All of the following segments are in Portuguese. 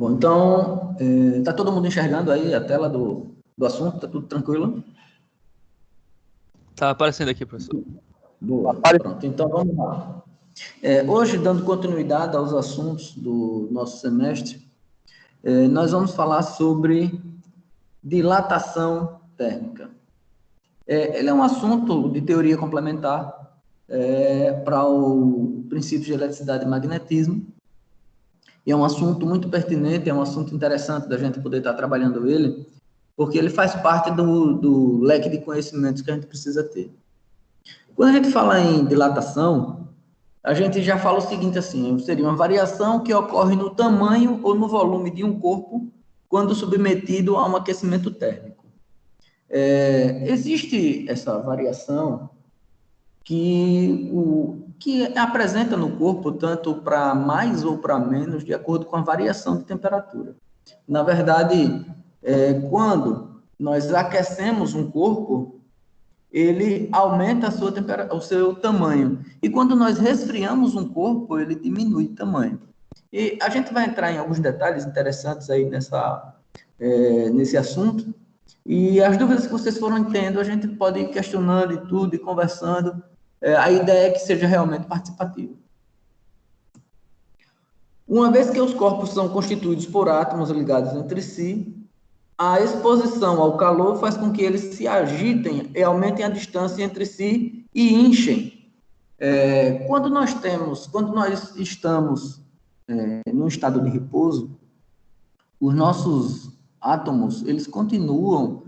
Bom, então, está todo mundo enxergando aí a tela do assunto? Está tudo tranquilo? Está aparecendo aqui, professor. Boa, pronto. Então, vamos lá. Hoje, dando continuidade aos assuntos do nosso semestre, nós vamos falar sobre dilatação térmica. Ele é um assunto de teoria complementar para o princípio de eletricidade e magnetismo, e é um assunto muito pertinente, é um assunto interessante da gente poder estar trabalhando ele, porque ele faz parte do leque de conhecimentos que a gente precisa ter. Quando a gente fala em dilatação, a gente já fala o seguinte assim, seria uma variação que ocorre no tamanho ou no volume de um corpo quando submetido a um aquecimento térmico. Existe essa variação que apresenta no corpo tanto para mais ou para menos, de acordo com a variação de temperatura. Na verdade, quando nós aquecemos um corpo, ele aumenta o seu tamanho. E quando nós resfriamos um corpo, ele diminui o tamanho. E a gente vai entrar em alguns detalhes interessantes aí nesse assunto. E as dúvidas que vocês foram tendo, a gente pode ir questionando e tudo, e conversando. A ideia é que seja realmente participativo. Uma vez que os corpos são constituídos por átomos ligados entre si, a exposição ao calor faz com que eles se agitem e aumentem a distância entre si e inchem. Quando nós estamos num estado de repouso, os nossos átomos, eles continuam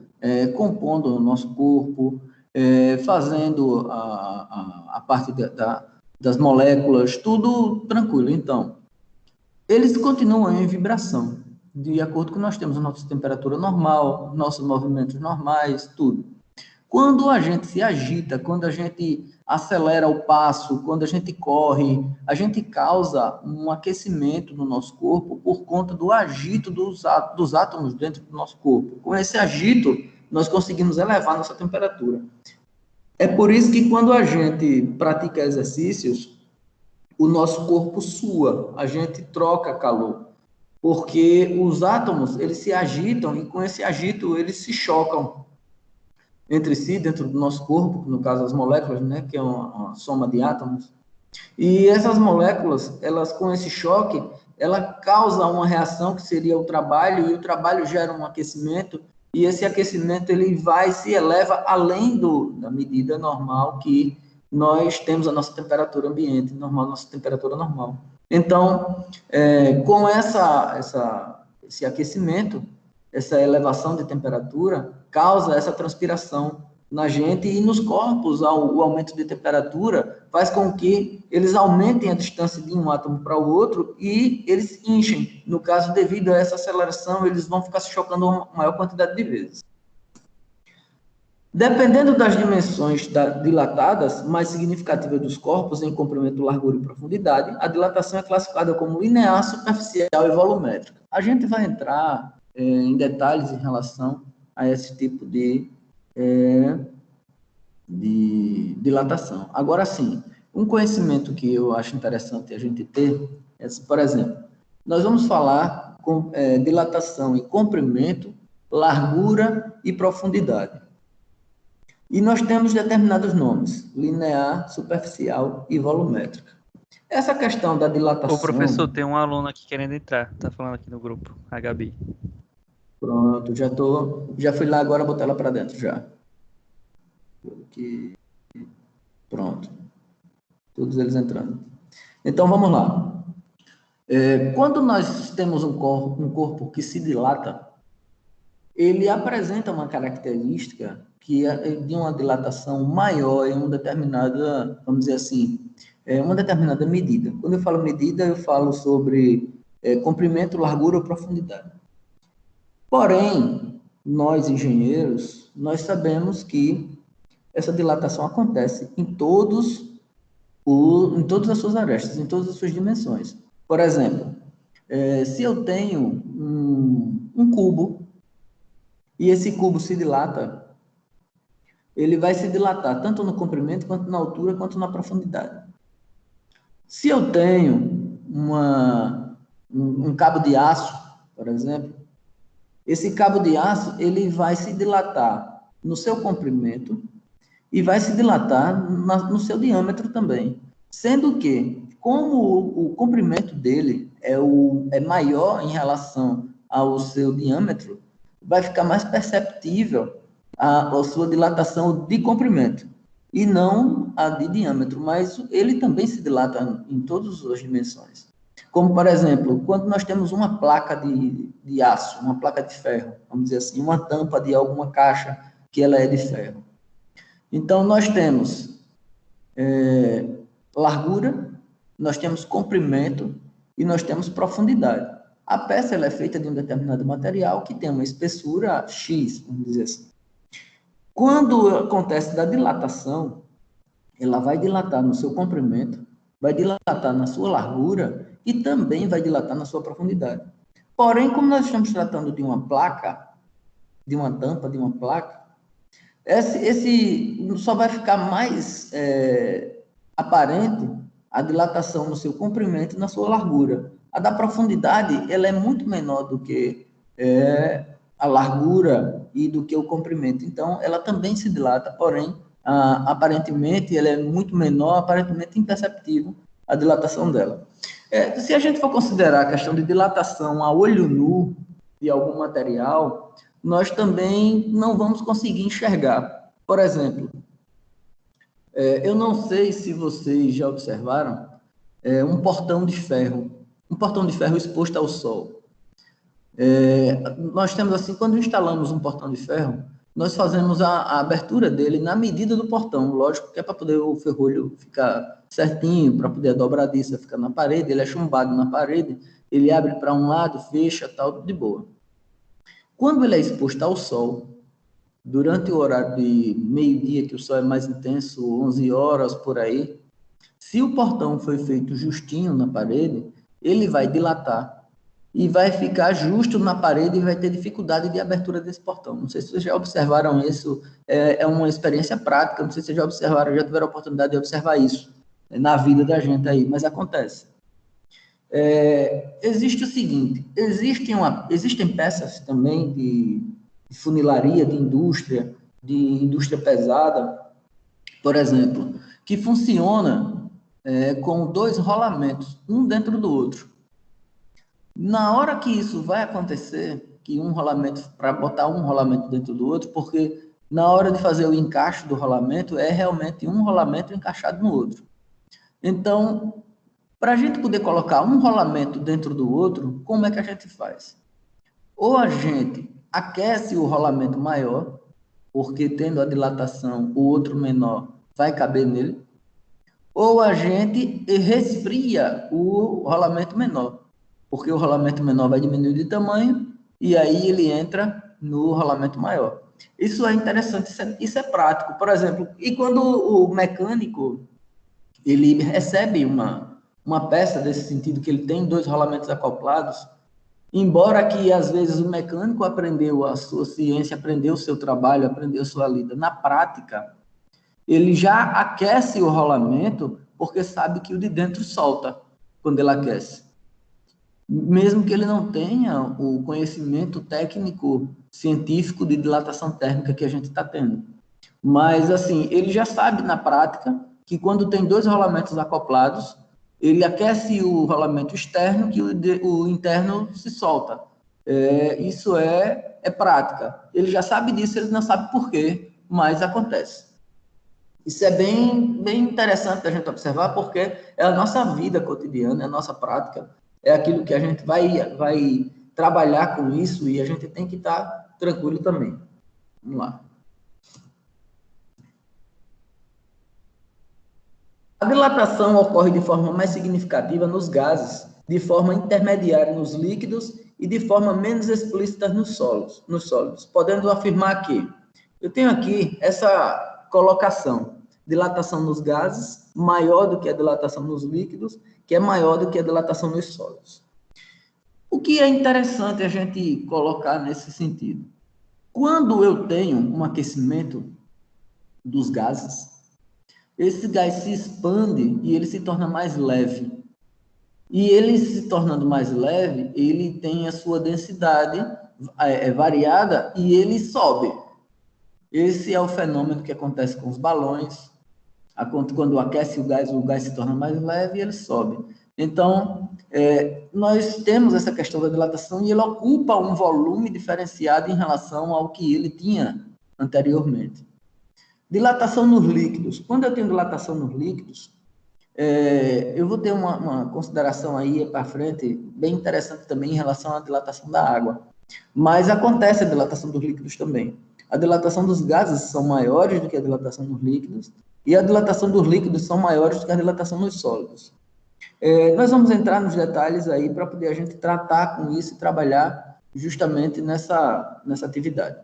compondo o nosso corpo, fazendo a parte das moléculas, tudo tranquilo. Então, eles continuam em vibração, de acordo com nós temos a nossa temperatura normal, nossos movimentos normais, tudo. Quando a gente se agita, quando a gente acelera o passo, quando a gente corre, a gente causa um aquecimento no nosso corpo por conta do agito dos átomos dentro do nosso corpo. Com esse agito, nós conseguimos elevar nossa temperatura. É por isso que quando a gente pratica exercícios, o nosso corpo sua, a gente troca calor, porque os átomos, eles se agitam e com esse agito eles se chocam entre si, dentro do nosso corpo, no caso as moléculas, né, que é uma soma de átomos, e essas moléculas, elas com esse choque, ela causa uma reação que seria o trabalho, e o trabalho gera um aquecimento, e esse aquecimento ele se eleva além da medida normal que nós temos a nossa temperatura ambiente, nossa temperatura normal. Então, com esse aquecimento, essa elevação de temperatura, causa essa transpiração na gente e nos corpos, o aumento de temperatura faz com que eles aumentem a distância de um átomo para o outro e eles inchem. No caso, devido a essa aceleração, eles vão ficar se chocando uma maior quantidade de vezes. Dependendo das dimensões dilatadas, mais significativas dos corpos em comprimento, largura e profundidade, a dilatação é classificada como linear, superficial e volumétrica. A gente vai entrar em detalhes em relação a esse tipo de dilatação. Agora sim, um conhecimento que eu acho interessante a gente ter é, por exemplo, nós vamos falar com dilatação em comprimento, largura e profundidade. E nós temos determinados nomes, linear, superficial e volumétrica. Essa questão da dilatação... Ô, professor, tem um aluno aqui querendo entrar, tá falando aqui no grupo, a Gabi. Pronto, já fui lá agora botar ela para dentro já. Pronto. Todos eles entrando. Então, vamos lá. Quando nós temos um corpo que se dilata, ele apresenta uma característica que é de uma dilatação maior em uma determinada, vamos dizer assim, uma determinada medida. Quando eu falo medida, eu falo sobre comprimento, largura ou profundidade. Porém, nós engenheiros, nós sabemos que essa dilatação acontece em todas as suas arestas, em todas as suas dimensões. Por exemplo, se eu tenho um cubo e esse cubo se dilata, ele vai se dilatar tanto no comprimento, quanto na altura, quanto na profundidade. Se eu tenho um cabo de aço por exemplo, esse cabo de aço ele vai se dilatar no seu comprimento e vai se dilatar no seu diâmetro também. Sendo que, como o comprimento dele é maior em relação ao seu diâmetro, vai ficar mais perceptível a sua dilatação de comprimento e não a de diâmetro, mas ele também se dilata em todas as dimensões. Como, por exemplo, quando nós temos uma placa de aço, uma placa de ferro, vamos dizer assim, uma tampa de alguma caixa que ela é de ferro. Então, nós temos largura, nós temos comprimento e nós temos profundidade. A peça ela é feita de um determinado material que tem uma espessura X, vamos dizer assim. Quando acontece da dilatação, ela vai dilatar no seu comprimento, vai dilatar na sua largura e também vai dilatar na sua profundidade. Porém, como nós estamos tratando de uma placa, de uma tampa, de uma placa, esse só vai ficar mais aparente a dilatação no seu comprimento e na sua largura. A da profundidade, ela é muito menor do que a largura e do que o comprimento. Então, ela também se dilata, porém, aparentemente, ela é muito menor, aparentemente imperceptível a dilatação dela. Se a gente for considerar a questão de dilatação a olho nu de algum material, nós também não vamos conseguir enxergar. Por exemplo, eu não sei se vocês já observaram um portão de ferro exposto ao sol. Nós temos assim, quando instalamos um portão de ferro, nós fazemos a abertura dele na medida do portão, lógico que é para poder o ferrolho ficar certinho, para poder a dobradiça ficar na parede, ele é chumbado na parede, ele abre para um lado, fecha, tal, de boa. Quando ele é exposto ao sol, durante o horário de meio-dia, que o sol é mais intenso, 11 horas, por aí, se o portão foi feito justinho na parede, ele vai dilatar e vai ficar justo na parede e vai ter dificuldade de abertura desse portão. Não sei se vocês já observaram isso, é uma experiência prática, não sei se vocês já observaram, já tiveram a oportunidade de observar isso na vida da gente aí, mas acontece. Existe o seguinte, existem peças também de funilaria, de indústria pesada, por exemplo, que funciona com 2 rolamentos, um dentro do outro. Na hora que isso vai acontecer, que para botar um rolamento dentro do outro, porque na hora de fazer o encaixe do rolamento, é realmente um rolamento encaixado no outro. Então, para a gente poder colocar um rolamento dentro do outro, como é que a gente faz? Ou a gente aquece o rolamento maior, porque tendo a dilatação, o outro menor vai caber nele, ou a gente resfria o rolamento menor, porque o rolamento menor vai diminuir de tamanho e aí ele entra no rolamento maior. Isso é interessante, isso é prático. Por exemplo, e quando o mecânico ele recebe uma peça desse sentido, que ele tem 2 rolamentos acoplados, embora que às vezes o mecânico aprendeu a sua ciência, aprendeu o seu trabalho, aprendeu a sua lida, na prática, ele já aquece o rolamento porque sabe que o de dentro solta quando ele aquece. Mesmo que ele não tenha o conhecimento técnico científico de dilatação térmica que a gente está tendo. Mas, assim, ele já sabe na prática que quando tem 2 rolamentos acoplados, ele aquece o rolamento externo, que o interno se solta. Isso é prática. Ele já sabe disso, ele não sabe por quê, mas acontece. Isso é bem interessante da gente observar, porque é a nossa vida cotidiana, é a nossa prática, é aquilo que a gente vai trabalhar com isso e a gente tem que estar tranquilo também. Vamos lá. A dilatação ocorre de forma mais significativa nos gases, de forma intermediária nos líquidos e de forma menos explícita nos sólidos, podendo afirmar que eu tenho aqui essa colocação: dilatação nos gases maior do que a dilatação nos líquidos, que é maior do que a dilatação nos sólidos. O que é interessante a gente colocar nesse sentido? Quando eu tenho um aquecimento dos gases, esse gás se expande e ele se torna mais leve. E ele se tornando mais leve, ele tem a sua densidade variada e ele sobe. Esse é o fenômeno que acontece com os balões. Quando aquece o gás se torna mais leve e ele sobe. Então, nós temos essa questão da dilatação e ele ocupa um volume diferenciado em relação ao que ele tinha anteriormente. Dilatação nos líquidos. Quando eu tenho dilatação nos líquidos, eu vou ter uma consideração aí para frente bem interessante também em relação à dilatação da água. Mas acontece a dilatação dos líquidos também. A dilatação dos gases são maiores do que a dilatação dos líquidos e a dilatação dos líquidos são maiores do que a dilatação dos sólidos. Nós vamos entrar nos detalhes aí para poder a gente tratar com isso e trabalhar justamente nessa atividade.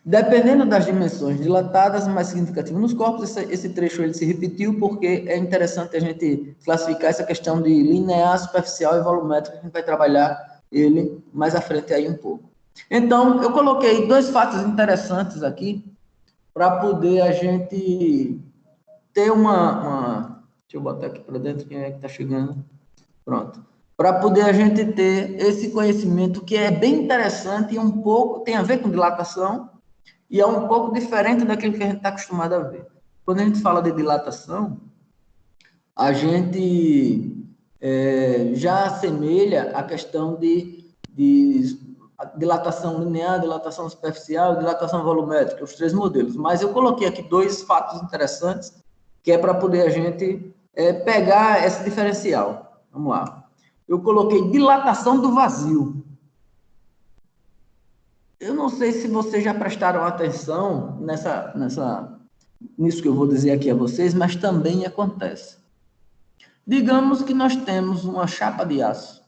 Dependendo das dimensões dilatadas, mais significativo nos corpos, esse trecho ele se repetiu porque é interessante a gente classificar essa questão de linear, superficial e volumétrica, que a gente vai trabalhar ele mais à frente aí um pouco. Então, eu coloquei dois fatos interessantes aqui para poder a gente ter deixa eu botar aqui para dentro, quem é que está chegando? Pronto. Para poder a gente ter esse conhecimento que é bem interessante e um pouco tem a ver com dilatação, e é um pouco diferente daquilo que a gente está acostumado a ver. Quando a gente fala de dilatação, a gente já assemelha a questão de dilatação linear, dilatação superficial, dilatação volumétrica, os três modelos. Mas eu coloquei aqui dois fatos interessantes, que é para poder a gente pegar esse diferencial. Vamos lá. Eu coloquei dilatação do vazio. Eu não sei se vocês já prestaram atenção nisso que eu vou dizer aqui a vocês, mas também acontece. Digamos que nós temos uma chapa de aço.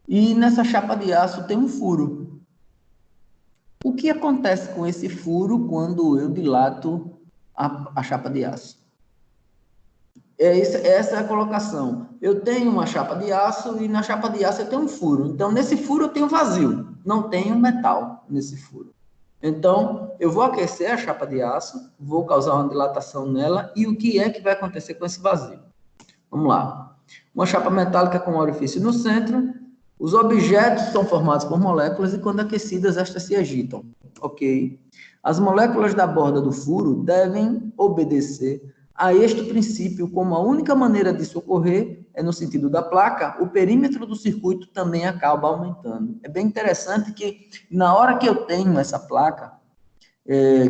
E nessa chapa de aço tem um furo. O que acontece com esse furo quando eu dilato a chapa de aço? Essa é a colocação. Eu tenho uma chapa de aço e na chapa de aço eu tenho um furo. Então, nesse furo eu tenho vazio. Não tenho metal nesse furo. Então, eu vou aquecer a chapa de aço, vou causar uma dilatação nela e o que é que vai acontecer com esse vazio? Vamos lá. Uma chapa metálica com um orifício no centro. Os objetos são formados por moléculas e quando aquecidas, estas se agitam. Ok? As moléculas da borda do furo devem obedecer a este princípio, como a única maneira disso ocorrer é no sentido da placa, o perímetro do circuito também acaba aumentando. É bem interessante que, na hora que eu tenho essa placa,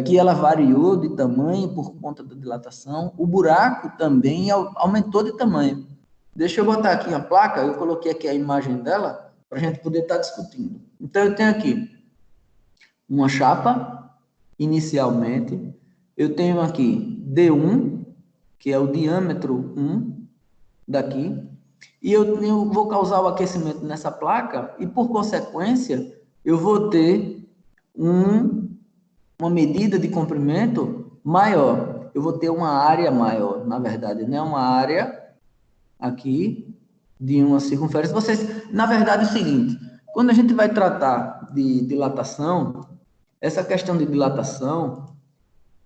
que ela variou de tamanho por conta da dilatação, o buraco também aumentou de tamanho. Deixa eu botar aqui a placa, eu coloquei aqui a imagem dela, para a gente poder estar discutindo. Então, eu tenho aqui uma chapa, inicialmente, eu tenho aqui D1, que é o diâmetro 1 daqui, e eu vou causar o aquecimento nessa placa, e por consequência, eu vou ter uma medida de comprimento maior. Eu vou ter uma área maior, na verdade, né? Uma área aqui de uma circunferência. Na verdade, é o seguinte, quando a gente vai tratar de dilatação, essa questão de dilatação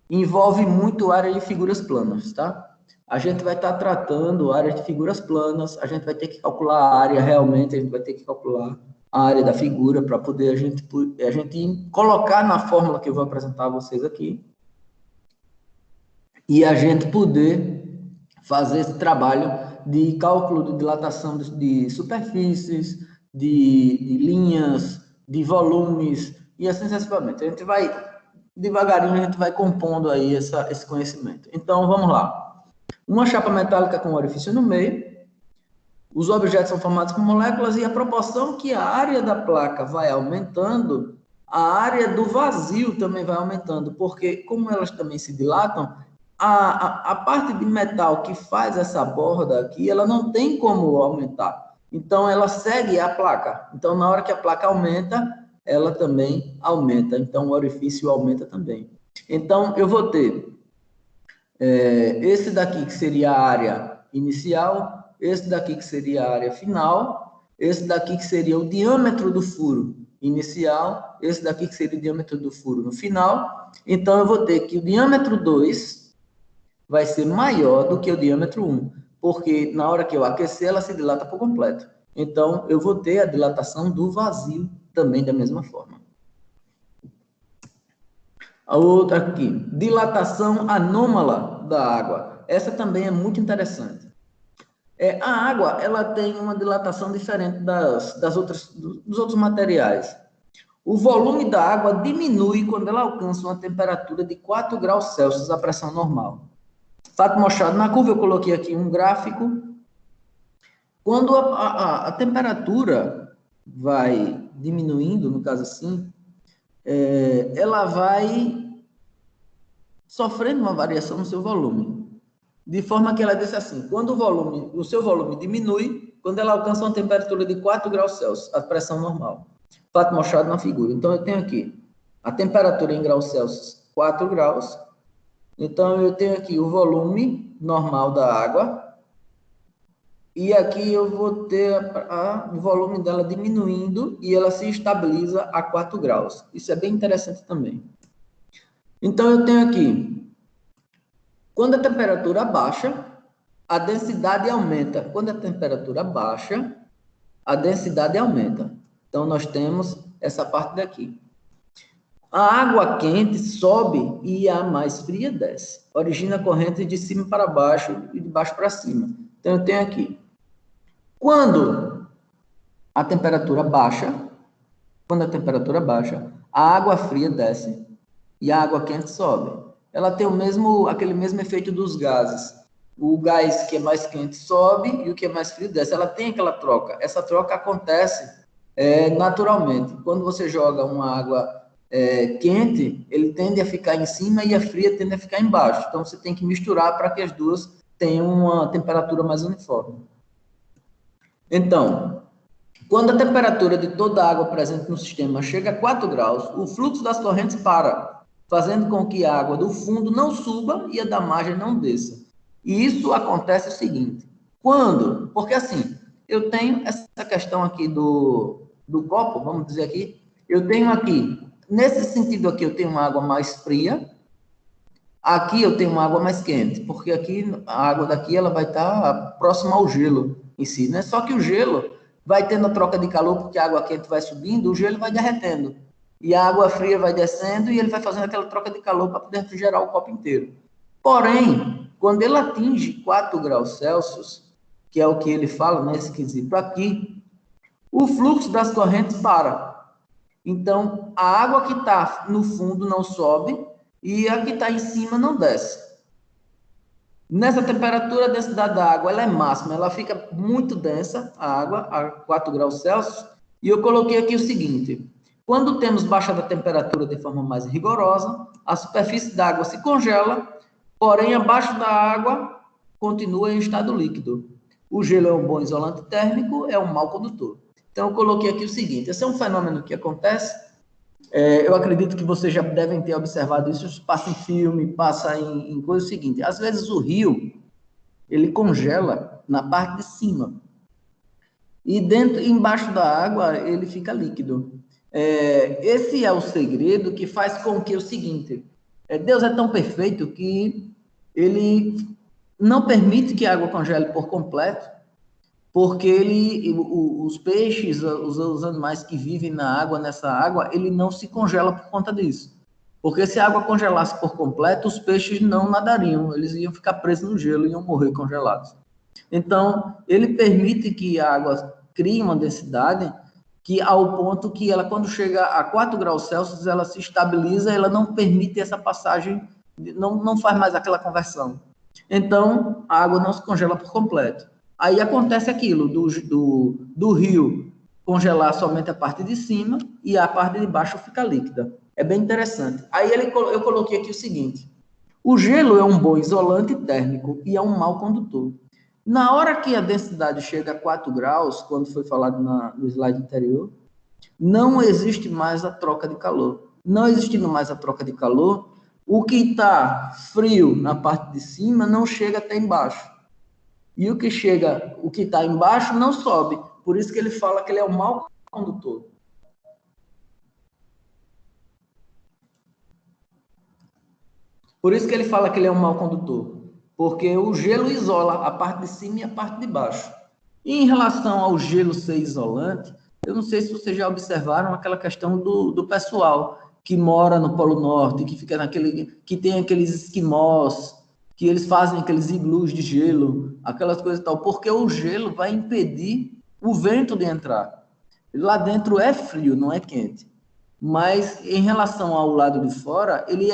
envolve muito área de figuras planas, tá? A gente vai estar tratando área de figuras planas, a gente vai ter que calcular a área realmente, a gente vai ter que calcular a área da figura para poder a gente colocar na fórmula que eu vou apresentar a vocês aqui e a gente poder fazer esse trabalho de cálculo de dilatação de superfícies, de linhas, de volumes e assim sucessivamente. A gente vai devagarinho, a gente vai compondo aí esse conhecimento. Então, vamos lá. Uma chapa metálica com orifício no meio, os objetos são formados por moléculas e a proporção que a área da placa vai aumentando, a área do vazio também vai aumentando, porque como elas também se dilatam, a parte de metal que faz essa borda aqui, ela não tem como aumentar. Então, ela segue a placa. Então, na hora que a placa aumenta, ela também aumenta. Então, o orifício aumenta também. Então, eu vou ter esse daqui que seria a área inicial, esse daqui que seria a área final, esse daqui que seria o diâmetro do furo inicial, esse daqui que seria o diâmetro do furo no final. Então, eu vou ter que o diâmetro 2 vai ser maior do que o diâmetro 1. porque na hora que eu aquecer, ela se dilata por completo. Então, eu vou ter a dilatação do vazio também da mesma forma. A outra aqui, dilatação anômala da água. Essa também é muito interessante. A água, ela tem uma dilatação diferente dos outros materiais. O volume da água diminui quando ela alcança uma temperatura de 4 graus Celsius, a pressão normal. Fato mostrado na curva, eu coloquei aqui um gráfico. Quando a temperatura vai diminuindo, no caso assim, ela vai sofrendo uma variação no seu volume. De forma que ela diz assim, quando o seu volume diminui, quando ela alcança uma temperatura de 4 graus Celsius, a pressão normal. Fato mostrado na figura. Então, eu tenho aqui a temperatura em graus Celsius, 4 graus. Então, eu tenho aqui o volume normal da água. E aqui eu vou ter o volume dela diminuindo e ela se estabiliza a 4 graus. Isso é bem interessante também. Então, eu tenho aqui, quando a temperatura baixa, a densidade aumenta. Quando a temperatura baixa, a densidade aumenta. Então, nós temos essa parte daqui. A água quente sobe e a mais fria desce. Origina corrente de cima para baixo e de baixo para cima. Então, eu tenho aqui. Quando a temperatura baixa, a água fria desce e a água quente sobe. Ela tem aquele mesmo efeito dos gases. O gás que é mais quente sobe e o que é mais frio desce. Ela tem aquela troca. Essa troca acontece naturalmente. Quando você joga uma água quente, ele tende a ficar em cima e a fria tende a ficar embaixo. Então, você tem que misturar para que as duas tenham uma temperatura mais uniforme. Então, quando a temperatura de toda a água presente no sistema chega a 4 graus, o fluxo das correntes para, fazendo com que a água do fundo não suba e a da margem não desça. E isso acontece o seguinte, porque assim, eu tenho essa questão aqui do copo, vamos dizer aqui, eu tenho aqui, nesse sentido aqui, eu tenho uma água mais fria, aqui eu tenho uma água mais quente, porque aqui a água daqui ela vai estar próxima ao gelo em si, né? Só que o gelo vai tendo a troca de calor, porque a água quente vai subindo, o gelo vai derretendo. E a água fria vai descendo e ele vai fazendo aquela troca de calor para poder refrigerar o copo inteiro. Porém, quando ele atinge 4 graus Celsius, que é o que ele fala nesse quesito aqui, o fluxo das correntes para. Então, a água que está no fundo não sobe e a que está em cima não desce. Nessa temperatura, a densidade da água ela é máxima, ela fica muito densa, a água, a 4 graus Celsius, e eu coloquei aqui o seguinte, quando temos baixa da temperatura de forma mais rigorosa, a superfície da água se congela, porém, abaixo da água continua em estado líquido. O gelo é um bom isolante térmico, é um mau condutor. Então, eu coloquei aqui o seguinte, esse é um fenômeno que acontece, eu acredito que vocês já devem ter observado isso passa em filme, passa em coisa seguinte. Às vezes o rio, ele congela na parte de cima. E embaixo da água, ele fica líquido. Esse é o segredo que faz com que o seguinte, Deus é tão perfeito que ele não permite que a água congele por completo, porque os peixes, os animais que vivem na água, nessa água, ele não se congela por conta disso. Porque se a água congelasse por completo, os peixes não nadariam, eles iam ficar presos no gelo e iam morrer congelados. Então, ele permite que a água crie uma densidade que ao ponto que ela, quando chega a 4 graus Celsius, ela se estabiliza, ela não permite essa passagem, não faz mais aquela conversão. Então, a água não se congela por completo. Aí acontece aquilo, do rio congelar somente a parte de cima e a parte de baixo fica líquida. É bem interessante. Aí eu coloquei aqui o seguinte, o gelo é um bom isolante térmico e é um mau condutor. Na hora que a densidade chega a 4 graus, quando foi falado no slide anterior, não existe mais a troca de calor. Não existindo mais a troca de calor, o que está frio na parte de cima não chega até embaixo. E o que está embaixo não sobe. Por isso que ele fala que ele é um mau condutor. Por isso que ele fala que ele é um mau condutor. porque o gelo isola a parte de cima e a parte de baixo. E em relação ao gelo ser isolante, eu não sei se vocês já observaram aquela questão do pessoal que mora no Polo Norte, que fica que tem aqueles esquimós, que eles fazem aqueles iglus de gelo, aquelas coisas e tal, porque o gelo vai impedir o vento de entrar. Lá dentro é frio, não é quente. Mas em relação ao lado de fora, ele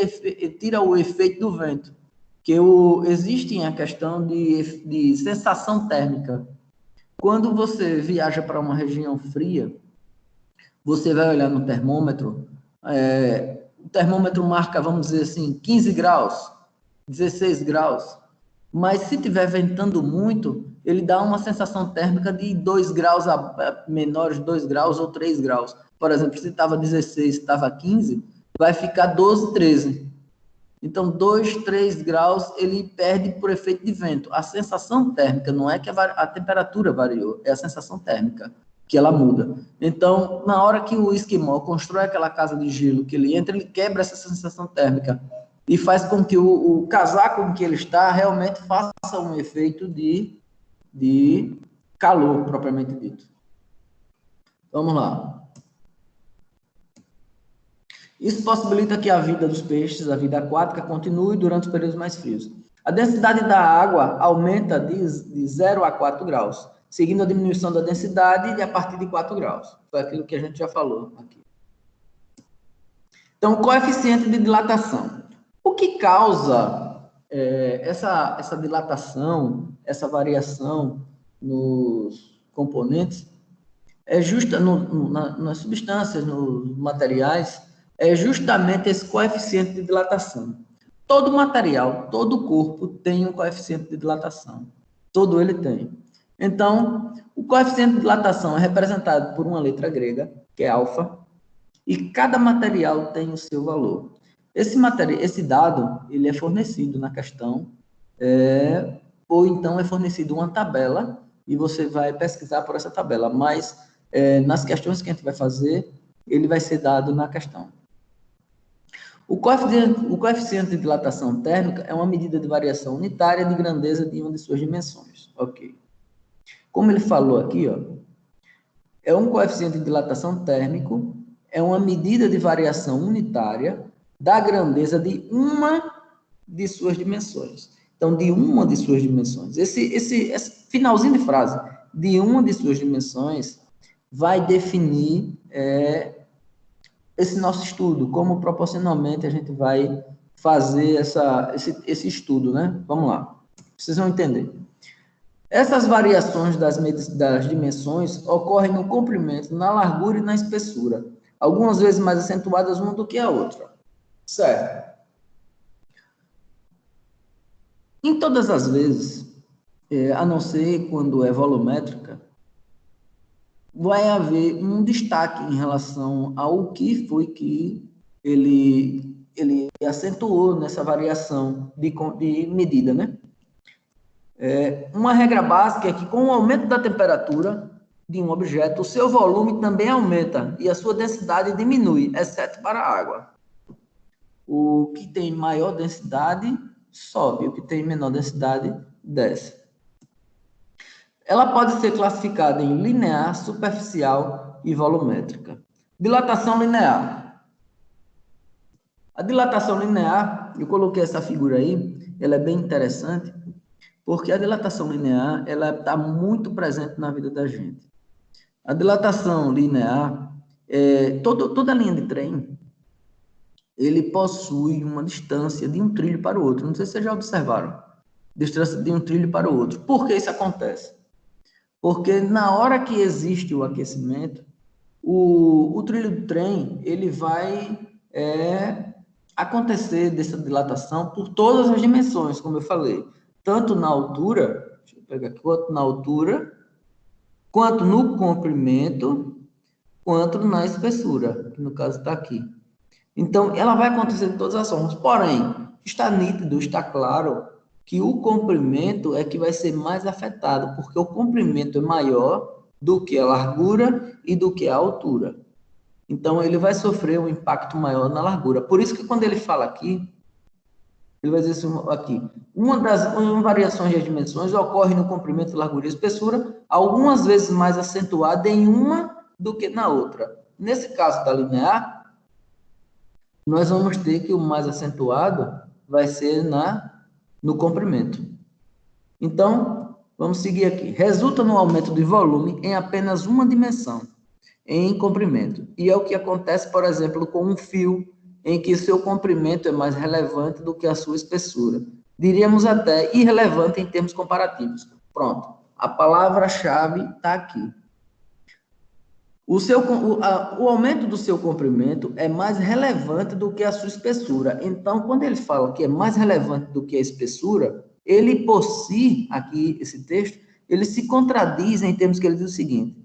tira o efeito do vento, que existe a questão de sensação térmica. Quando você viaja para uma região fria, você vai olhar no termômetro, o termômetro marca, vamos dizer assim, 15 graus, 16 graus, mas se estiver ventando muito, ele dá uma sensação térmica de 2 graus menores, 2 graus ou 3 graus. Por exemplo, se estava 16, estava 15, vai ficar 12, 13. Então, 2, 3 graus, ele perde por efeito de vento. A sensação térmica, não é que a temperatura variou, é a sensação térmica que ela muda. Então, na hora que o esquimó constrói aquela casa de gelo, que ele entra, ele quebra essa sensação térmica e faz com que o casaco em que ele está realmente faça um efeito de calor, propriamente dito. Vamos lá. Isso possibilita que a vida dos peixes, a vida aquática, continue durante os períodos mais frios. A densidade da água aumenta de 0 a 4 graus, seguindo a diminuição da densidade a partir de 4 graus. Foi aquilo que a gente já falou aqui. Então, coeficiente de dilatação. O que causa essa dilatação, essa variação nos componentes, é justa nas substâncias, nos materiais, é justamente esse coeficiente de dilatação. Todo material, todo corpo tem um coeficiente de dilatação. Todo ele tem. Então, o coeficiente de dilatação é representado por uma letra grega, que é alfa, e cada material tem o seu valor. Esse dado, ele é fornecido na questão, ou então é fornecido uma tabela, e você vai pesquisar por essa tabela, mas nas questões que a gente vai fazer, ele vai ser dado na questão. O coeficiente de dilatação térmica é uma medida de variação unitária de grandeza de uma de suas dimensões. Ok. Como ele falou aqui, ó, é um coeficiente de dilatação térmico, é uma medida de variação unitária da grandeza de uma de suas dimensões. Então, de uma de suas dimensões. Esse finalzinho de frase, de uma de suas dimensões, vai definir esse nosso estudo, como proporcionalmente a gente vai fazer esse estudo, né? Vamos lá. Vocês vão entender. Essas variações das dimensões ocorrem no comprimento, na largura e na espessura, algumas vezes mais acentuadas uma do que a outra. Certo? Em todas as vezes, a não ser quando é volumétrica, vai haver um destaque em relação ao que foi que ele acentuou nessa variação de medida, né? Uma regra básica é que, com o aumento da temperatura de um objeto, o seu volume também aumenta e a sua densidade diminui, exceto para a água. O que tem maior densidade sobe, o que tem menor densidade desce. Ela pode ser classificada em linear, superficial e volumétrica. Dilatação linear. A dilatação linear, eu coloquei essa figura aí, ela é bem interessante, porque a dilatação linear, ela está muito presente na vida da gente. A dilatação linear, toda linha de trem, ele possui uma distância de um trilho para o outro. Não sei se vocês já observaram. Distância de um trilho para o outro. Por que isso acontece? Porque na hora que existe o aquecimento, o trilho do trem, ele vai acontecer dessa dilatação por todas as dimensões, como eu falei. Tanto na altura, deixa eu pegar aqui, quanto na altura, quanto no comprimento, quanto na espessura, que no caso está aqui. Então, ela vai acontecer de todas as formas. Porém, está nítido, está claro, que o comprimento é que vai ser mais afetado, porque o comprimento é maior do que a largura e do que a altura. Então, ele vai sofrer um impacto maior na largura. Por isso que quando ele fala aqui, Ele vai dizer assim, aqui, uma variação de dimensões ocorre no comprimento, largura e espessura, algumas vezes mais acentuada em uma do que na outra. Nesse caso da linear, nós vamos ter que o mais acentuado vai ser no comprimento. Então, vamos seguir aqui. Resulta no aumento de volume em apenas uma dimensão, em comprimento. E é o que acontece, por exemplo, com um fio, em que seu comprimento é mais relevante do que a sua espessura. Diríamos até irrelevante em termos comparativos. Pronto. A palavra-chave está aqui. O aumento do seu comprimento é mais relevante do que a sua espessura. Então, quando ele fala que é mais relevante do que a espessura, ele, por si, aqui, esse texto, ele se contradiz em termos que ele diz o seguinte: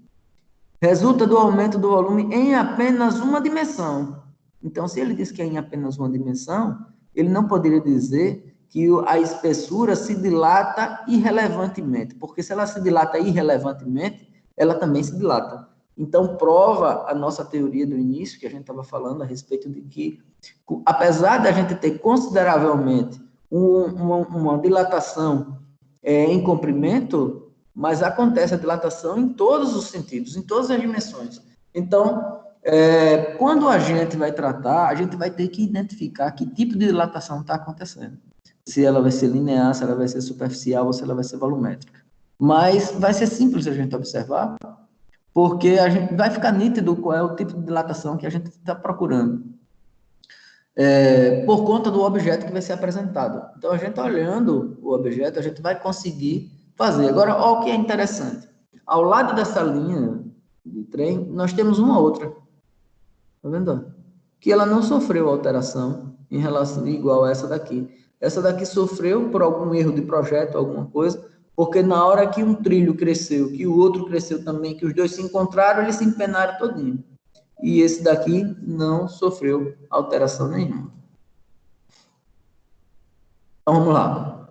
resulta do aumento do volume em apenas uma dimensão. Então, se ele diz que é em apenas uma dimensão, ele não poderia dizer que a espessura se dilata irrelevantemente, porque se ela se dilata irrelevantemente, ela também se dilata. Então, prova a nossa teoria do início, que a gente estava falando a respeito de que, apesar da gente ter consideravelmente uma dilatação em comprimento, mas acontece a dilatação em todos os sentidos, em todas as dimensões. Então, quando a gente vai tratar, a gente vai ter que identificar que tipo de dilatação está acontecendo. Se ela vai ser linear, se ela vai ser superficial ou se ela vai ser volumétrica. Mas vai ser simples a gente observar, porque a gente vai ficar nítido qual é o tipo de dilatação que a gente está procurando. Por conta do objeto que vai ser apresentado. Então, a gente olhando o objeto, a gente vai conseguir fazer. Agora, olha o que é interessante. Ao lado dessa linha de trem, nós temos uma outra. Tá vendo? Que ela não sofreu alteração em relação igual a essa daqui. Essa daqui sofreu por algum erro de projeto, alguma coisa, porque na hora que um trilho cresceu, que o outro cresceu também, que os dois se encontraram, eles se empenaram todinho. E esse daqui não sofreu alteração nenhuma. Então, vamos lá.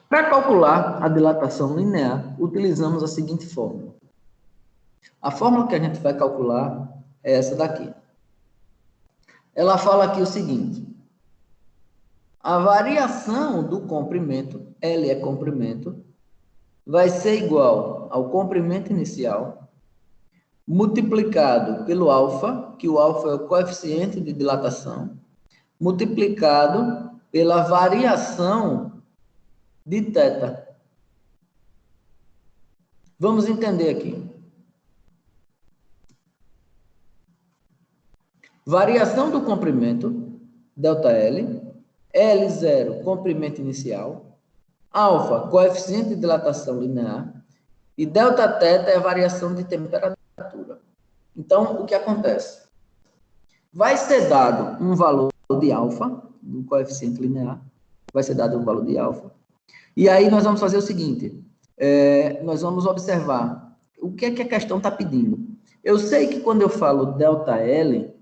Para calcular a dilatação linear, utilizamos a seguinte fórmula. A fórmula que a gente vai calcular é essa daqui. Ela fala aqui o seguinte: a variação do comprimento, L é comprimento, vai ser igual ao comprimento inicial, multiplicado pelo alfa, que o alfa é o coeficiente de dilatação, multiplicado pela variação de θ. Vamos entender aqui. Variação do comprimento, ΔL, L0, comprimento inicial, alfa, coeficiente de dilatação linear, e Δθ é a variação de temperatura. Então, o que acontece? Vai ser dado um valor de alfa, do coeficiente linear, vai ser dado um valor de alfa, e aí nós vamos fazer o seguinte, nós vamos observar o que é que a questão está pedindo. Eu sei que quando eu falo ΔL,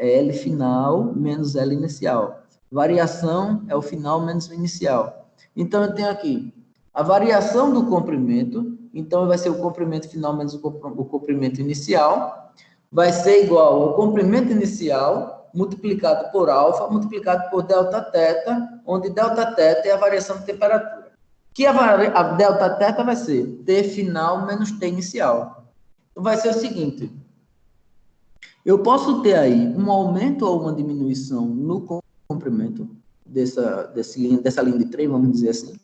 é L final menos L inicial. Variação é o final menos o inicial. Então, eu tenho aqui a variação do comprimento, então vai ser o comprimento final menos o comprimento inicial, vai ser igual ao comprimento inicial multiplicado por alfa, multiplicado por Δθ, onde Δθ é a variação de temperatura. Que a Δθ vai ser T final menos T inicial. Então, vai ser o seguinte: eu posso ter aí um aumento ou uma diminuição no comprimento dessa linha de trem, vamos dizer assim,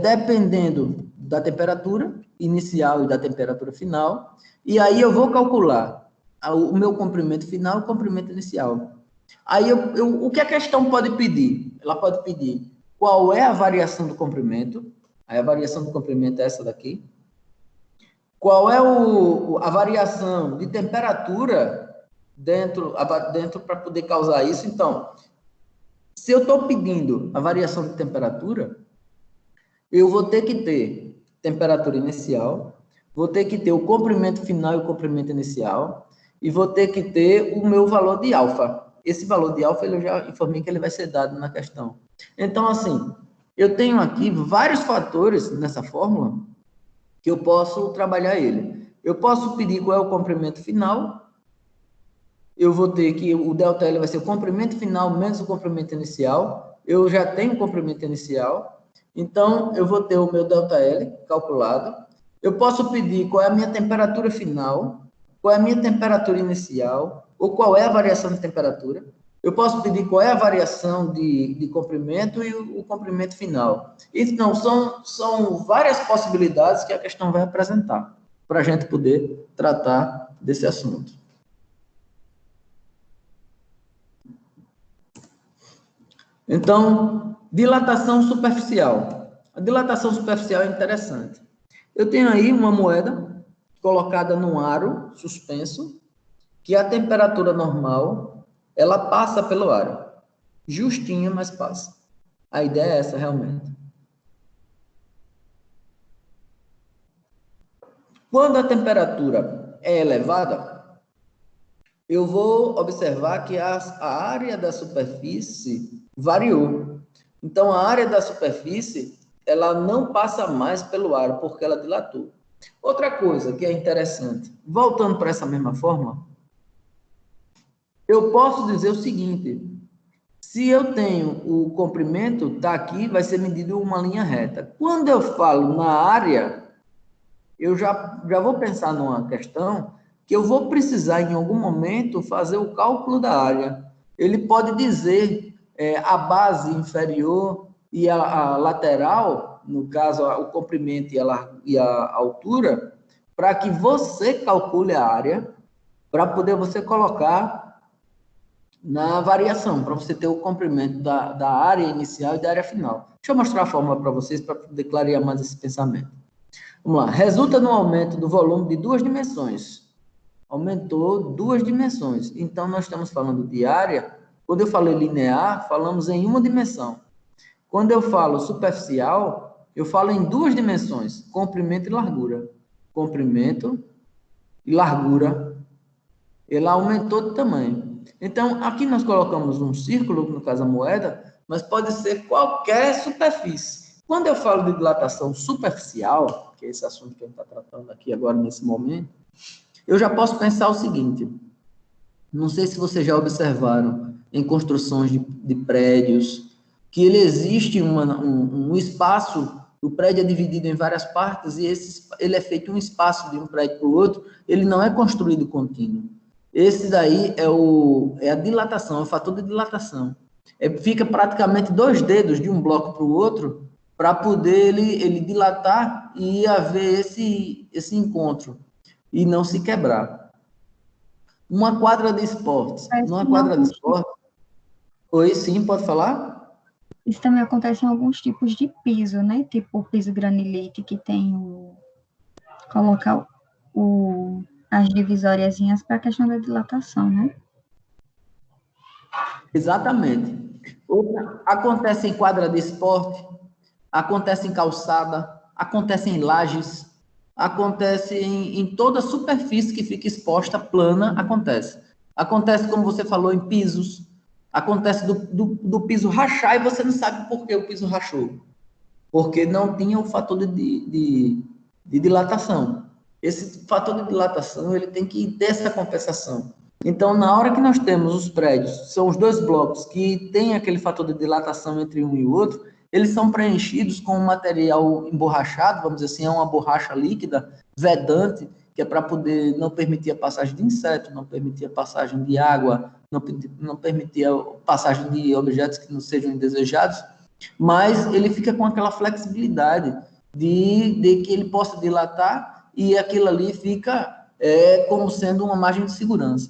dependendo da temperatura inicial e da temperatura final, e aí eu vou calcular o meu comprimento final e o comprimento inicial. Aí, o que a questão pode pedir? Ela pode pedir qual é a variação do comprimento, aí a variação do comprimento é essa daqui, qual é a variação de temperatura dentro para poder causar isso. Então, se eu estou pedindo a variação de temperatura, eu vou ter que ter temperatura inicial, vou ter que ter o comprimento final e o comprimento inicial, e vou ter que ter o meu valor de alfa. Esse valor de alfa, eu já informei que ele vai ser dado na questão. Então, assim, eu tenho aqui vários fatores nessa fórmula que eu posso trabalhar ele. Eu posso pedir qual é o comprimento final, eu vou ter que o ΔL vai ser o comprimento final menos o comprimento inicial. Eu já tenho o comprimento inicial, então eu vou ter o meu ΔL calculado. Eu posso pedir qual é a minha temperatura final, qual é a minha temperatura inicial, ou qual é a variação de temperatura. Eu posso pedir qual é a variação de comprimento e o comprimento final. Então, são várias possibilidades que a questão vai apresentar para a gente poder tratar desse assunto. Então, dilatação superficial. A dilatação superficial é interessante. Eu tenho aí uma moeda colocada num aro suspenso, que a temperatura normal, ela passa pelo aro. Justinha, mas passa. A ideia é essa, realmente. Quando a temperatura é elevada, eu vou observar que a área da superfície variou. Então, a área da superfície, ela não passa mais pelo aro, porque ela dilatou. Outra coisa que é interessante, voltando para essa mesma forma, eu posso dizer o seguinte: se eu tenho o comprimento, está aqui, vai ser medido uma linha reta. Quando eu falo na área, eu já vou pensar numa questão que eu vou precisar, em algum momento, fazer o cálculo da área. Ele pode dizer a base inferior e a lateral, no caso, o comprimento e a altura, para que você calcule a área, para poder você colocar na variação, para você ter o comprimento da área inicial e da área final. Deixa eu mostrar a fórmula para vocês, para poder clarear mais esse pensamento. Vamos lá. Resulta no aumento do volume de 2 dimensões. Aumentou 2 dimensões. Então, nós estamos falando de área. Quando eu falei linear, falamos em uma dimensão. Quando eu falo superficial, eu falo em 2 dimensões, comprimento e largura. Comprimento e largura. Ela aumentou de tamanho. Então, aqui nós colocamos um círculo, no caso a moeda, mas pode ser qualquer superfície. Quando eu falo de dilatação superficial, que é esse assunto que a gente está tratando aqui agora nesse momento, eu já posso pensar o seguinte: não sei se vocês já observaram em construções de prédios, que ele existe um espaço, o prédio é dividido em várias partes e ele é feito um espaço de um prédio para o outro, ele não é construído contínuo. Esse daí é a dilatação, é o fator de dilatação. Fica praticamente 2 dedos de um bloco para o outro para poder ele dilatar e haver esse encontro e não se quebrar. Uma quadra de esportes. Numa quadra de esportes... Oi, sim, pode falar? Isso também acontece em alguns tipos de piso, né? Tipo o piso granilite, que tem colocar as divisóriazinhas para a questão da dilatação, né? Exatamente. Acontece em quadra de esporte, acontece em calçada, acontece em lajes, acontece em toda superfície que fica exposta, plana, acontece. Acontece, como você falou, em pisos, acontece do piso rachar e você não sabe por que o piso rachou. Porque não tinha o fator de dilatação. Esse fator de dilatação, ele tem que ter essa compensação. Então, na hora que nós temos os prédios, são os 2 blocos que tem aquele fator de dilatação entre um e o outro, eles são preenchidos com um material emborrachado, vamos dizer assim, é uma borracha líquida, vedante, que é para poder não permitir a passagem de insetos, não permitir a passagem de água, não permitir a passagem de objetos que não sejam indesejados, mas ele fica com aquela flexibilidade de que ele possa dilatar e aquilo ali fica como sendo uma margem de segurança.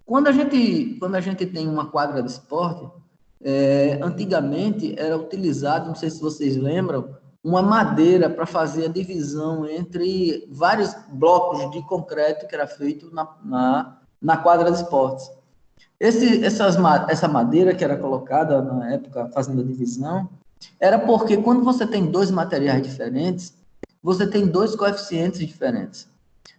Quando a gente tem uma quadra de esporte, antigamente era utilizado, não sei se vocês lembram, uma madeira para fazer a divisão entre vários blocos de concreto que era feito na quadra de esportes. Essa madeira que era colocada na época fazendo a divisão, era porque quando você tem 2 materiais diferentes, você tem 2 coeficientes diferentes.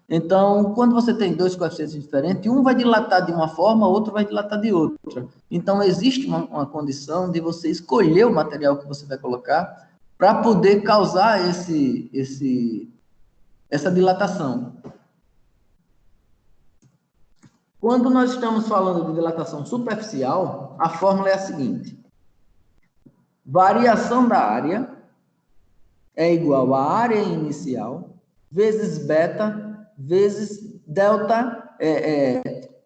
Então, quando você tem 2 coeficientes diferentes, um vai dilatar de uma forma, outro vai dilatar de outra. Então, existe uma condição de você escolher o material que você vai colocar para poder causar essa dilatação. Quando nós estamos falando de dilatação superficial, a fórmula é a seguinte. Variação da área é igual à área inicial vezes beta vezes delta,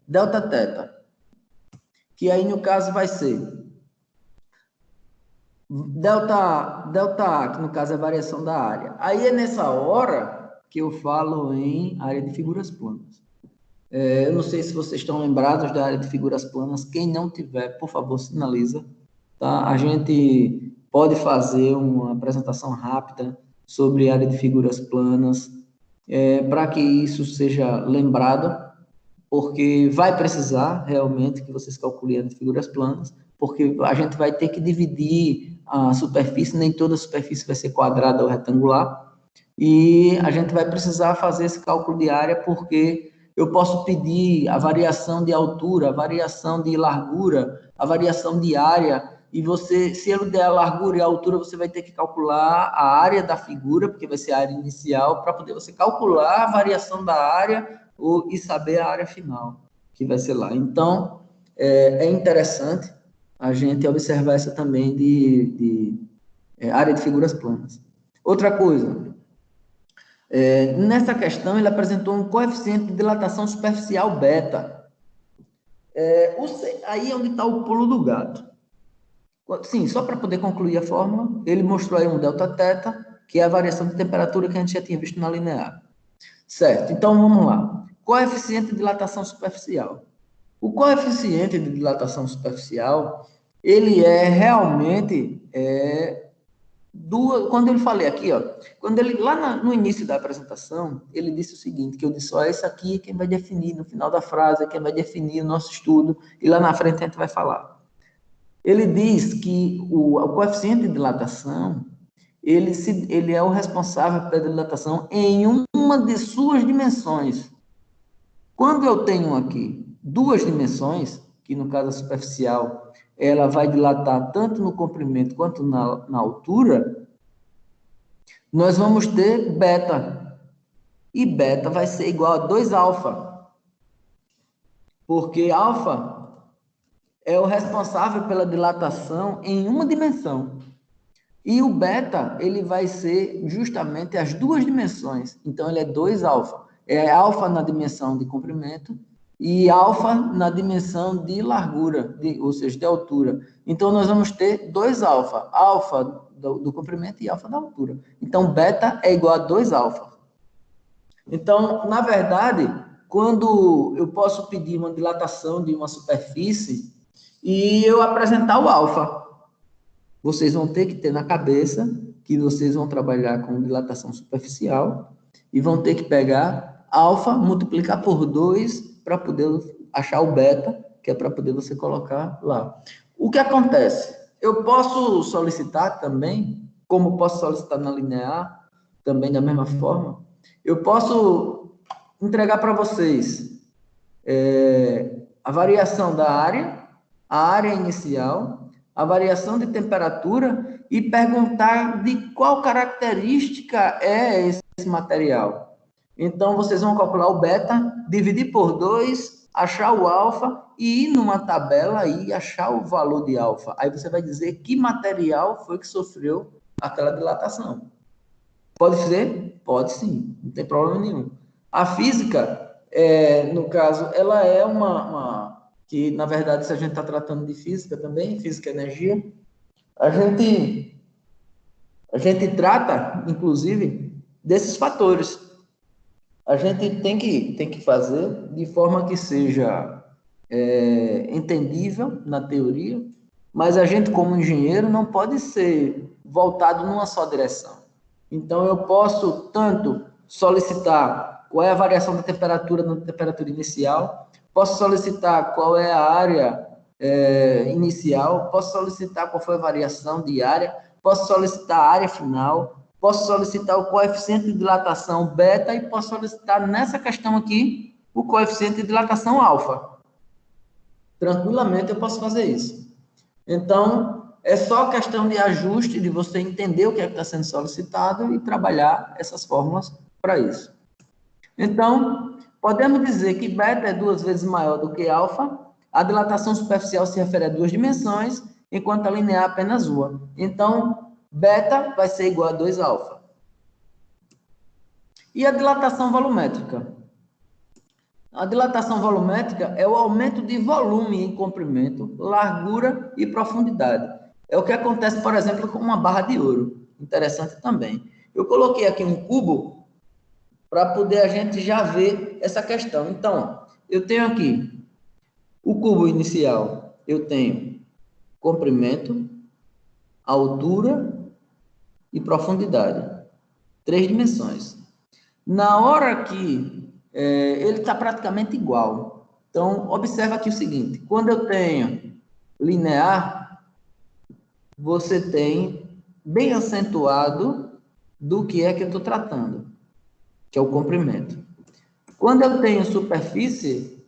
delta teta. Que aí, no caso, vai ser delta A, que no caso é a variação da área. Aí é nessa hora que eu falo em área de figuras planas. Eu não sei se vocês estão lembrados da área de figuras planas. Quem não tiver, por favor, sinaliza. Tá? A gente pode fazer uma apresentação rápida sobre área de figuras planas, para que isso seja lembrado, porque vai precisar realmente que vocês calculem a área de figuras planas, porque a gente vai ter que dividir a superfície, nem toda a superfície vai ser quadrada ou retangular, e a gente vai precisar fazer esse cálculo de área, porque eu posso pedir a variação de altura, a variação de largura, a variação de área, e você, se ele der a largura e a altura, você vai ter que calcular a área da figura, porque vai ser a área inicial, para poder você calcular a variação da área e saber a área final, que vai ser lá. Então, é interessante a gente observar essa também de área de figuras planas. Outra coisa, nessa questão, ele apresentou um coeficiente de dilatação superficial beta. Aí é onde está o pulo do gato. Sim, só para poder concluir a fórmula, ele mostrou aí um delta teta, que é a variação de temperatura que a gente já tinha visto na linear. Certo, então vamos lá. Coeficiente de dilatação superficial. O coeficiente de dilatação superficial, ele é realmente quando eu falei aqui, ó, quando ele lá no início da apresentação, ele disse o seguinte, que eu disse, ó, esse aqui é quem vai definir no final da frase, é quem vai definir o nosso estudo, e lá na frente a gente vai falar. Ele diz que o coeficiente de dilatação, ele é o responsável pela dilatação em uma de suas dimensões. Quando eu tenho aqui duas dimensões, que no caso a superficial, ela vai dilatar tanto no comprimento quanto na altura, nós vamos ter beta. E beta vai ser igual a 2 alfa. Porque alfa é o responsável pela dilatação em uma dimensão. E o beta, ele vai ser justamente as duas dimensões. Então, ele é 2 alfa. É alfa na dimensão de comprimento e alfa na dimensão de largura, ou seja, de altura. Então, nós vamos ter 2 alfa. Alfa do comprimento e alfa da altura. Então, beta é igual a 2 alfa. Então, na verdade, quando eu posso pedir uma dilatação de uma superfície e eu apresentar o alfa, vocês vão ter que ter na cabeça que vocês vão trabalhar com dilatação superficial e vão ter que pegar alfa, multiplicar por 2 para poder achar o beta, que é para poder você colocar lá. O que acontece? Eu posso solicitar também, como posso solicitar na linear, também da mesma forma, eu posso entregar para vocês a variação da área, a área inicial, a variação de temperatura e perguntar de qual característica é esse material. Então, vocês vão calcular o beta, dividir por 2, achar o alfa e ir numa tabela e achar o valor de alfa. Aí você vai dizer que material foi que sofreu aquela dilatação. Pode ser? Pode sim, não tem problema nenhum. A física, no caso, ela é que, na verdade, se a gente está tratando de física também, física e energia, a gente trata, inclusive, desses fatores. A gente tem que fazer de forma que seja entendível na teoria, mas a gente, como engenheiro, não pode ser voltado numa só direção. Então, eu posso tanto solicitar qual é a variação da temperatura na temperatura inicial, posso solicitar qual é a área inicial, posso solicitar qual foi a variação de área, posso solicitar a área final, posso solicitar o coeficiente de dilatação beta e posso solicitar nessa questão aqui o coeficiente de dilatação alfa. Tranquilamente eu posso fazer isso. Então, é só questão de ajuste, de você entender o que é que está sendo solicitado e trabalhar essas fórmulas para isso. Então, podemos dizer que beta é 2 vezes maior do que alfa. A dilatação superficial se refere a 2 dimensões, enquanto a linear apenas uma. Então, beta vai ser igual a 2 alfa. E a dilatação volumétrica? A dilatação volumétrica é o aumento de volume em comprimento, largura e profundidade. É o que acontece, por exemplo, com uma barra de ouro. Interessante também. Eu coloquei aqui um cubo para poder a gente já ver essa questão. Então, eu tenho aqui o cubo inicial. Eu tenho comprimento, altura e profundidade. 3 dimensões. Na hora que ele está praticamente igual. Então, observa aqui o seguinte. Quando eu tenho linear, você tem bem acentuado do que é que eu estou tratando, que é o comprimento. Quando eu tenho superfície,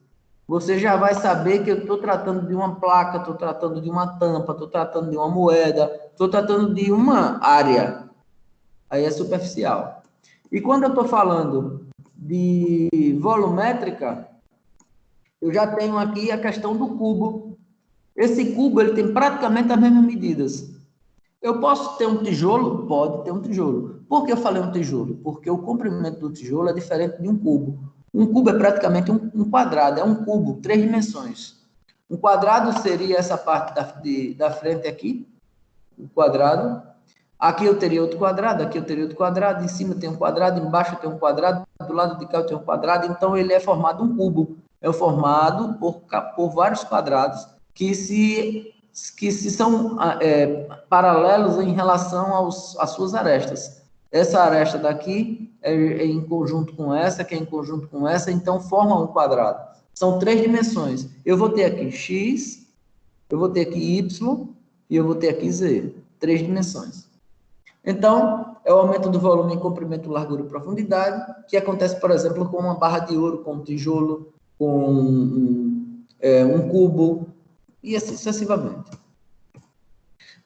você já vai saber que eu estou tratando de uma placa, estou tratando de uma tampa, estou tratando de uma moeda, estou tratando de uma área. Aí é superficial. E quando eu estou falando de volumétrica, eu já tenho aqui a questão do cubo. Esse cubo ele tem praticamente as mesmas medidas. Eu posso ter um tijolo? Pode ter um tijolo. Por que eu falei um tijolo? Porque o comprimento do tijolo é diferente de um cubo. Um cubo é praticamente um quadrado, é um cubo, 3 dimensões. Um quadrado seria essa parte da frente aqui, o quadrado. Aqui eu teria outro quadrado, aqui eu teria outro quadrado, em cima tem um quadrado, embaixo tem um quadrado, do lado de cá eu tenho um quadrado, então ele é formado um cubo. É formado por vários quadrados que se são paralelos em relação às suas arestas. Essa aresta daqui é em conjunto com essa, que é em conjunto com essa, então forma um quadrado. São 3 dimensões. Eu vou ter aqui x, eu vou ter aqui y e eu vou ter aqui z. 3 dimensões. Então, é o aumento do volume em comprimento, largura e profundidade, que acontece, por exemplo, com uma barra de ouro, com um tijolo, com um cubo, e assim sucessivamente.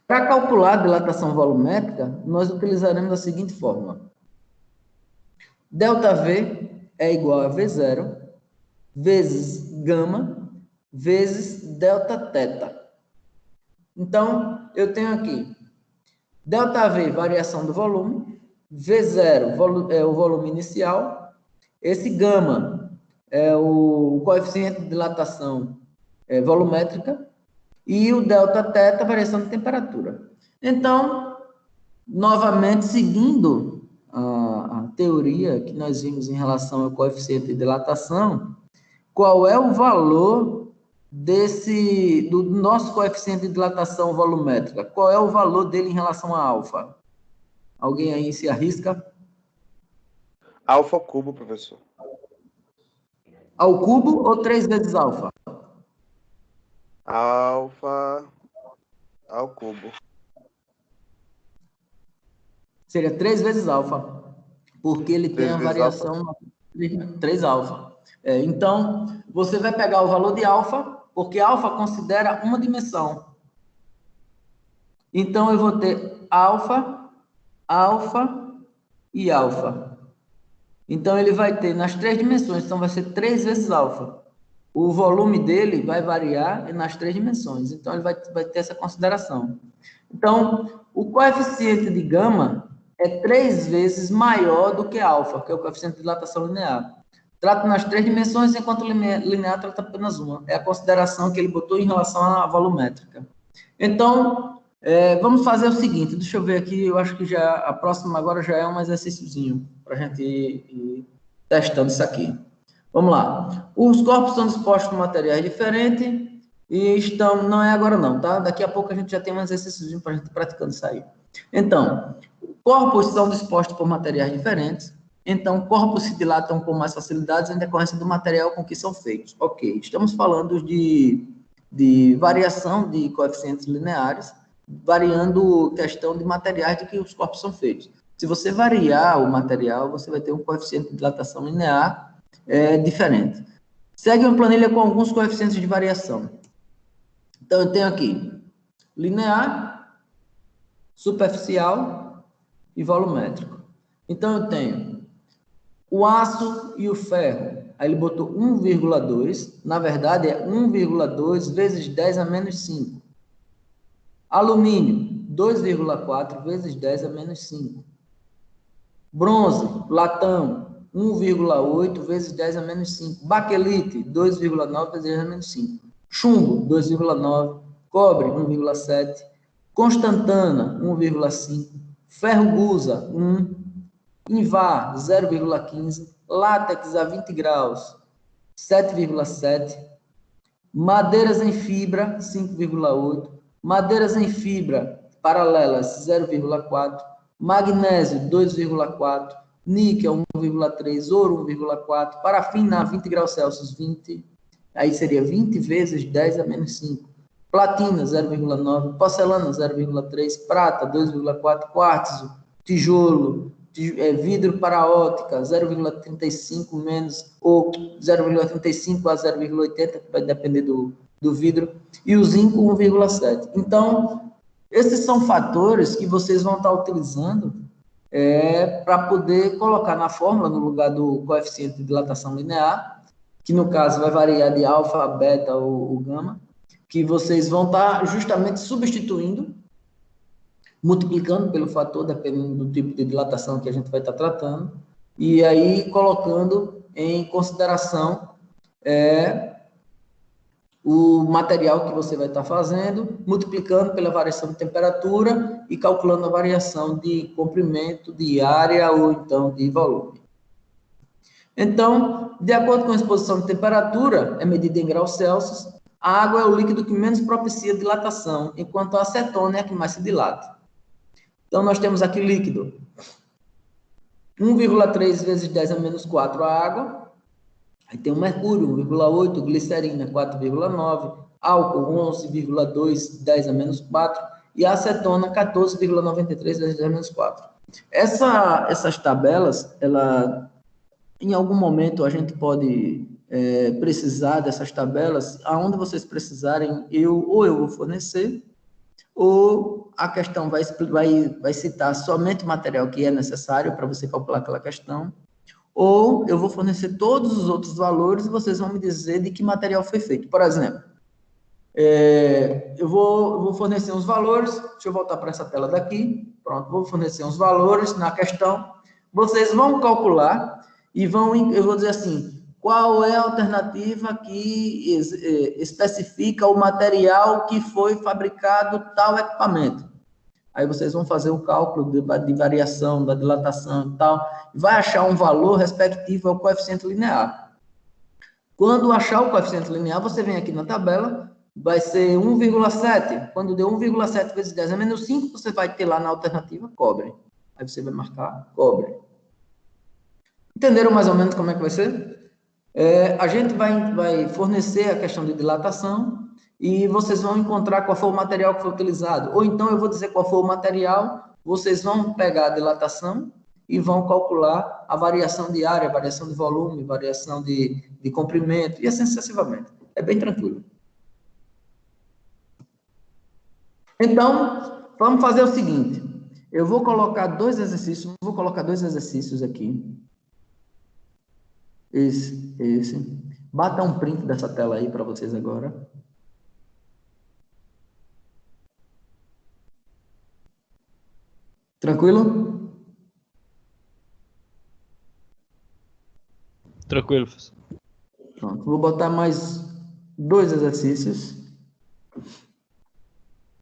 Para calcular a dilatação volumétrica, nós utilizaremos a seguinte fórmula. ΔV é igual a V0 vezes gama vezes Δθ. Então, eu tenho aqui ΔV, variação do volume, V0 é o volume inicial, esse gama é o coeficiente de dilatação volumétrica, e o Δθ, variação de temperatura. Então, novamente, seguindo a teoria que nós vimos em relação ao coeficiente de dilatação, qual é o valor do nosso coeficiente de dilatação volumétrica? Qual é o valor dele em relação a alfa? Alguém aí se arrisca? Alfa ao cubo, professor. Ao cubo ou 3 vezes alfa? Alfa ao cubo. Seria 3 vezes alfa, porque ele tem a variação 3 alfa. Então, você vai pegar o valor de alfa, porque alfa considera uma dimensão. Então, eu vou ter alfa, alfa e alfa. Então, ele vai ter nas 3 dimensões, então vai ser 3 vezes alfa. O volume dele vai variar nas 3 dimensões, então ele vai ter essa consideração. Então, o coeficiente de gama é 3 vezes maior do que alfa, que é o coeficiente de dilatação linear. Trata nas 3 dimensões, enquanto o linear trata apenas uma. É a consideração que ele botou em relação à volumétrica. Então, vamos fazer o seguinte, deixa eu ver aqui, eu acho que já a próxima agora já é um exercíciozinho, para a gente ir testando isso aqui. Vamos lá. Os corpos estão dispostos com materiais diferentes e não é agora não, tá? Daqui a pouco a gente já tem um exercíciozinho para a gente ir praticando isso aí. Então, corpos são dispostos por materiais diferentes. Então, corpos se dilatam com mais facilidade em decorrência do material com que são feitos. Ok, estamos falando de variação de coeficientes lineares, variando questão de materiais de que os corpos são feitos. Se você variar o material, você vai ter um coeficiente de dilatação linear diferente. Segue uma planilha com alguns coeficientes de variação. Então, eu tenho aqui linear, superficial e volumétrico. Então, eu tenho o aço e o ferro. Aí ele botou 1,2, na verdade é 1,2 vezes 10 a menos 5. Alumínio, 2,4 vezes 10 a menos 5. Bronze, latão, 1,8 vezes 10 a menos 5. Baquelite, 2,9 vezes 10 a menos 5. Chumbo, 2,9. Cobre, 1,7. Constantana, 1,5. Ferro gusa, 1. Invar, 0,15. Látex a 20 graus, 7,7. Madeiras em fibra, 5,8. Madeiras em fibra paralelas, 0,4. Magnésio, 2,4. Níquel, 1,3. Ouro, 1,4. Parafina, 20 graus Celsius, 20. Aí seria 20 vezes 10 a menos 5. Platina, 0,9. Porcelana, 0,3. Prata, 2,4. Quartzo, tijolo, vidro para ótica, 0,35 menos, ou 0,35 a 0,80, vai depender do vidro, e o zinco 1,7. Então, esses são fatores que vocês vão estar utilizando para poder colocar na fórmula, no lugar do coeficiente de dilatação linear, que no caso vai variar de alfa, beta ou gama, que vocês vão estar justamente substituindo, multiplicando pelo fator, dependendo do tipo de dilatação que a gente vai estar tratando, e aí colocando em consideração o material que você vai estar fazendo, multiplicando pela variação de temperatura e calculando a variação de comprimento, de área ou então de volume. Então, de acordo com a exposição de temperatura, é medida em graus Celsius, a água é o líquido que menos propicia dilatação, enquanto a acetona é a que mais se dilata. Então, nós temos aqui líquido, 1,3 vezes 10 a menos 4 a água, aí tem o mercúrio, 1,8, glicerina, 4,9, álcool, 11,2, 10 a menos 4, e a acetona, 14,93 vezes 10 a menos 4. Essas tabelas, em algum momento a gente pode precisar dessas tabelas, aonde vocês precisarem, eu vou fornecer, ou a questão vai citar somente o material que é necessário para você calcular aquela questão, ou eu vou fornecer todos os outros valores e vocês vão me dizer de que material foi feito. Por exemplo, eu vou fornecer uns valores, deixa eu voltar para essa tela daqui, pronto, vou fornecer uns valores na questão, vocês vão calcular e eu vou dizer assim, qual é a alternativa que especifica o material que foi fabricado tal equipamento. Aí vocês vão fazer o cálculo de variação, da dilatação e tal, e vai achar um valor respectivo ao coeficiente linear. Quando achar o coeficiente linear, você vem aqui na tabela, vai ser 1,7. Quando deu 1,7 vezes 10 a menos 5, você vai ter lá na alternativa cobre. Aí você vai marcar cobre. Entenderam mais ou menos como é que vai ser? A gente vai fornecer a questão de dilatação e vocês vão encontrar qual foi o material que foi utilizado. Ou então eu vou dizer qual foi o material, vocês vão pegar a dilatação e vão calcular a variação de área, variação de volume, variação de comprimento e assim sucessivamente. É bem tranquilo. Então, vamos fazer o seguinte. Eu vou colocar dois exercícios aqui. Esse. Bata um print dessa tela aí para vocês agora. Tranquilo? Tranquilo, professor. Pronto. Vou botar mais dois exercícios.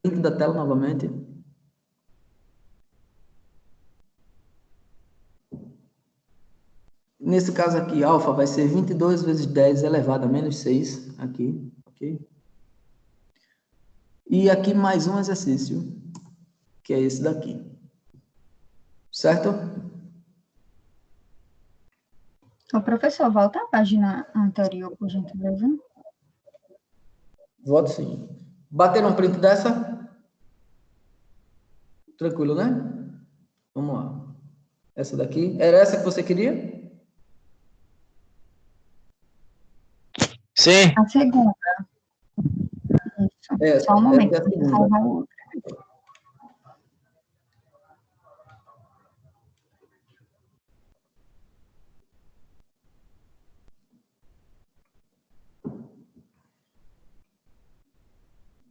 Print da tela novamente. Nesse caso aqui, alfa vai ser 22 vezes 10 elevado a menos 6, aqui, ok? E aqui mais um exercício, que é esse daqui. Certo? Ô, professor, volta à página anterior, por gentileza. Voto sim. Bateram um print dessa? Tranquilo, né? Vamos lá. Essa daqui. Era essa que você queria? Sim. A segunda. Isso. Só um momento. Essa é a segunda.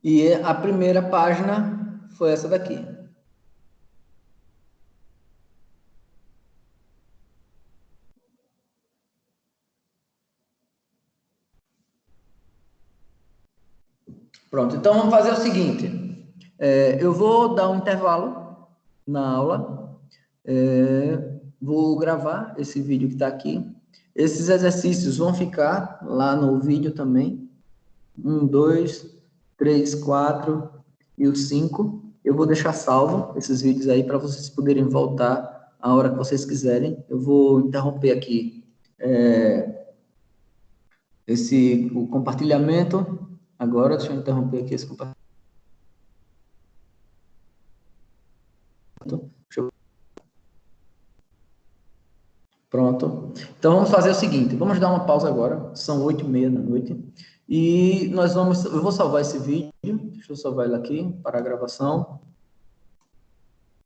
E a primeira página foi essa daqui. Pronto, então vamos fazer o seguinte. Eu vou dar um intervalo na aula. Vou gravar esse vídeo que está aqui. Esses exercícios vão ficar lá no vídeo também. 1, 2, 3, 4 e o 5. Eu vou deixar salvo esses vídeos aí para vocês poderem voltar a hora que vocês quiserem. Eu vou interromper aqui o compartilhamento. Agora, deixa eu interromper aqui esse compartilhamento. Pronto. Então, vamos fazer o seguinte. Vamos dar uma pausa agora. São 8h30 da noite. E eu vou salvar esse vídeo. Deixa eu salvar ele aqui para a gravação.